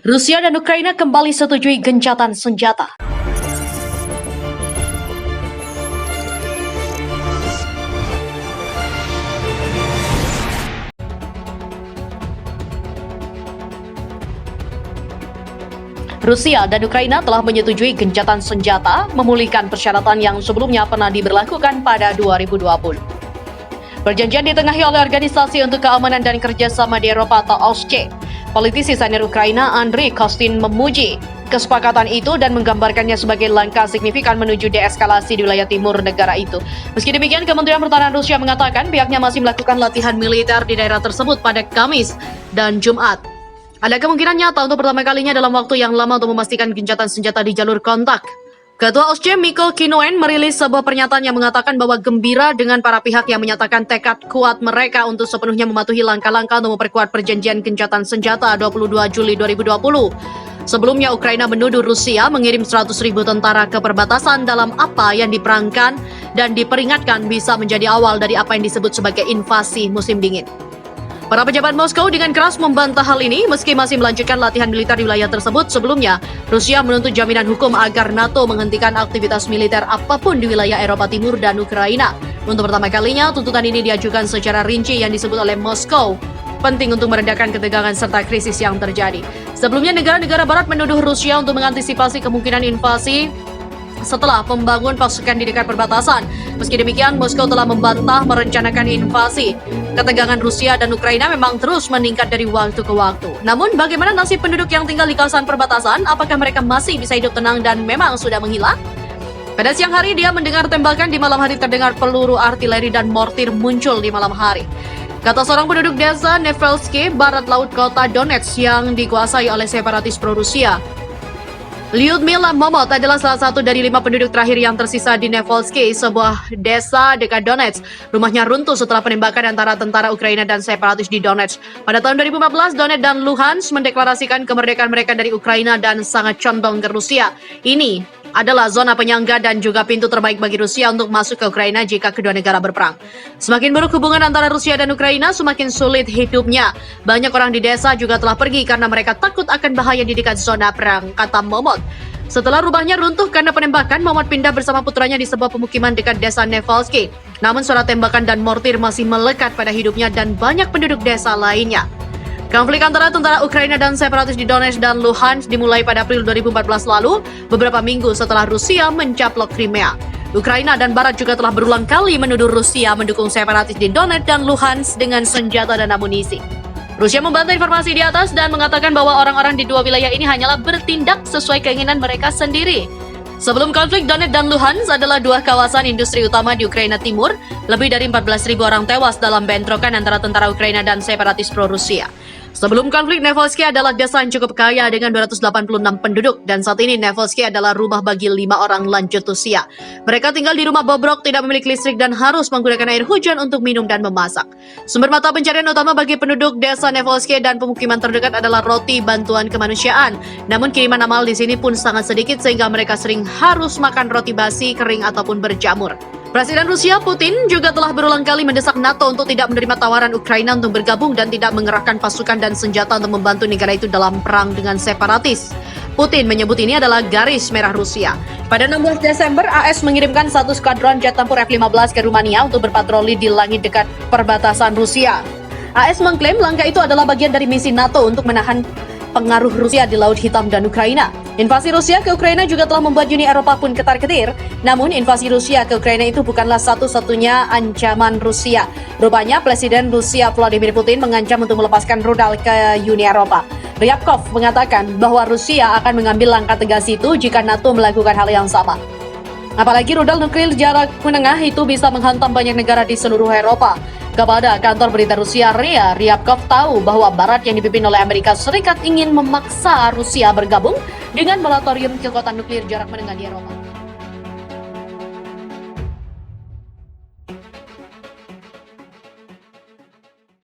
Rusia dan Ukraina kembali setujui gencatan senjata. Rusia dan Ukraina telah menyetujui gencatan senjata, memulihkan persyaratan yang sebelumnya pernah diberlakukan pada 2020. Perjanjian ditengahi oleh Organisasi untuk Keamanan dan Kerjasama di Eropa atau OSCE. Politisi senior Ukraina Andriy Kostin memuji kesepakatan itu dan menggambarkannya sebagai langkah signifikan menuju deeskalasi di wilayah timur negara itu. Meski demikian, Kementerian Pertahanan Rusia mengatakan pihaknya masih melakukan latihan militer di daerah tersebut pada Kamis dan Jumat. Ada kemungkinan nyata untuk pertama kalinya dalam waktu yang lama untuk memastikan gencatan senjata di jalur kontak. Ketua OSCE Mikko Kinnunen merilis sebuah pernyataan yang mengatakan bahwa gembira dengan para pihak yang menyatakan tekad kuat mereka untuk sepenuhnya mematuhi langkah-langkah untuk memperkuat perjanjian gencatan senjata 22 Juli 2020. Sebelumnya, Ukraina menuduh Rusia mengirim 100.000 tentara ke perbatasan dalam apa yang diperangkan dan diperingatkan bisa menjadi awal dari apa yang disebut sebagai invasi musim dingin. Para pejabat Moskow dengan keras membantah hal ini meski masih melanjutkan latihan militer di wilayah tersebut. Sebelumnya, Rusia menuntut jaminan hukum agar NATO menghentikan aktivitas militer apapun di wilayah Eropa Timur dan Ukraina. Untuk pertama kalinya, tuntutan ini diajukan secara rinci yang disebut oleh Moskow. Penting untuk meredakan ketegangan serta krisis yang terjadi. Sebelumnya, negara-negara barat menuduh Rusia untuk mengantisipasi kemungkinan invasi setelah membangun pasukan di dekat perbatasan. Meski demikian, Moskow telah membantah merencanakan invasi. Ketegangan Rusia dan Ukraina memang terus meningkat dari waktu ke waktu. Namun, bagaimana nasib penduduk yang tinggal di kawasan perbatasan? Apakah mereka masih bisa hidup tenang dan memang sudah menghilang? Pada siang hari, dia mendengar tembakan, di malam hari terdengar peluru artileri dan mortir muncul di malam hari. Kata seorang penduduk desa Nevelsky, barat laut kota Donetsk yang dikuasai oleh separatis pro-Rusia. Lyudmila Momot adalah salah satu dari 5 penduduk terakhir yang tersisa di Nevolsky, sebuah desa dekat Donetsk. Rumahnya runtuh setelah penembakan antara tentara Ukraina dan separatis di Donetsk. Pada tahun 2014, Donetsk dan Luhansk mendeklarasikan kemerdekaan mereka dari Ukraina dan sangat condong ke Rusia. Ini adalah zona penyangga dan juga pintu terbaik bagi Rusia untuk masuk ke Ukraina jika kedua negara berperang. Semakin buruk hubungan antara Rusia dan Ukraina, semakin sulit hidupnya. Banyak orang di desa juga telah pergi karena mereka takut akan bahaya di dekat zona perang, kata Momot. Setelah rumahnya runtuh karena penembakan, Momot pindah bersama putranya di sebuah pemukiman dekat desa Nevalsky. Namun suara tembakan dan mortir masih melekat pada hidupnya dan banyak penduduk desa lainnya. Konflik antara tentara Ukraina dan separatis di Donetsk dan Luhansk dimulai pada April 2014 lalu, beberapa minggu setelah Rusia mencaplok Crimea. Ukraina dan Barat juga telah berulang kali menuduh Rusia mendukung separatis di Donetsk dan Luhansk dengan senjata dan amunisi. Rusia membantah informasi di atas dan mengatakan bahwa orang-orang di dua wilayah ini hanyalah bertindak sesuai keinginan mereka sendiri. Sebelum konflik, Donetsk dan Luhansk adalah dua kawasan industri utama di Ukraina Timur. Lebih dari 14.000 orang tewas dalam bentrokan antara tentara Ukraina dan separatis pro-Rusia. Sebelum konflik, Nevolsky adalah desa yang cukup kaya dengan 286 penduduk, dan saat ini Nevolsky adalah rumah bagi 5 orang lanjut usia. Mereka tinggal di rumah bobrok, tidak memiliki listrik, dan harus menggunakan air hujan untuk minum dan memasak. Sumber mata pencarian utama bagi penduduk desa Nevolsky dan pemukiman terdekat adalah roti bantuan kemanusiaan. Namun kiriman amal di sini pun sangat sedikit sehingga mereka sering harus makan roti basi, kering, ataupun berjamur. Presiden Rusia Putin juga telah berulang kali mendesak NATO untuk tidak menerima tawaran Ukraina untuk bergabung dan tidak mengerahkan pasukan dan senjata untuk membantu negara itu dalam perang dengan separatis. Putin menyebut ini adalah garis merah Rusia. Pada 16 Desember, AS mengirimkan satu skuadron jet tempur F-15 ke Rumania untuk berpatroli di langit dekat perbatasan Rusia. AS mengklaim langkah itu adalah bagian dari misi NATO untuk menahan pengaruh Rusia di Laut Hitam dan Ukraina. Invasi Rusia ke Ukraina juga telah membuat Uni Eropa pun ketar-ketir. Namun invasi Rusia ke Ukraina itu bukanlah satu-satunya ancaman Rusia. Rupanya Presiden Rusia Vladimir Putin mengancam untuk melepaskan rudal ke Uni Eropa. Ryabkov mengatakan bahwa Rusia akan mengambil langkah tegas itu jika NATO melakukan hal yang sama. Apalagi rudal nuklir jarak menengah itu bisa menghantam banyak negara di seluruh Eropa. Kepada kantor berita Rusia RIA, Ryabkov tahu bahwa Barat yang dipimpin oleh Amerika Serikat ingin memaksa Rusia bergabung dengan moratorium kekuatan nuklir jarak menengah di Eropa.